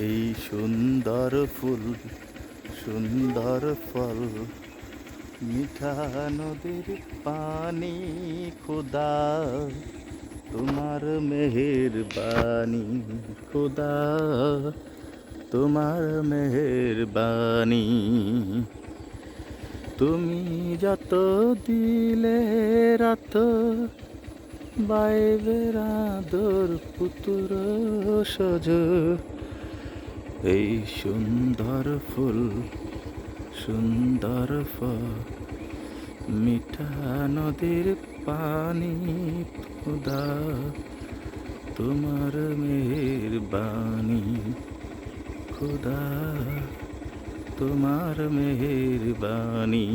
এই সুন্দর ফুল সুন্দর ফল মিঠা নদীর পানি খোদা তোমার মেহেরবানি খোদা তোমার মেহেরবানি তুমি যত দিলে রাত বাইবের আদর পুতুর সজ এই সুন্দর ফুল সুন্দর ফল মিঠা নদীর পানি খোদা তোমার মেহেরবানি খোদা তোমার মেহেরবানি।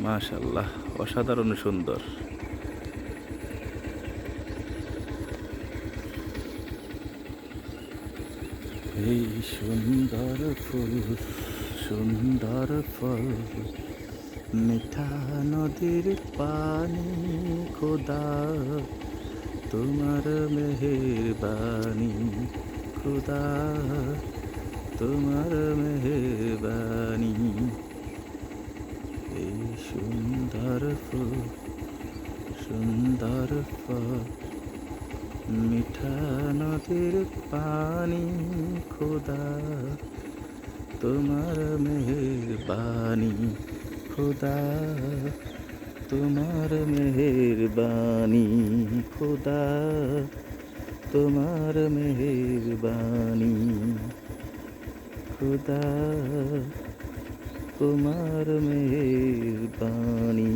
মাশাআল্লাহ, অসাধারণ সুন্দর। এই সুন্দর ফুল সুন্দর ফল মিঠা নদীর পানি খোদা তোমার মেহেরবানি খোদা তোমার মেহেরবানি। এই সুন্দর ফুল সুন্দর ফল মিঠা নদীর পানি খোদা তোমার মেহেরবানি খোদা তোমার মেহেরবানি খোদা তোমার মেহেরবানি খোদা তোমার মেহেরবানি।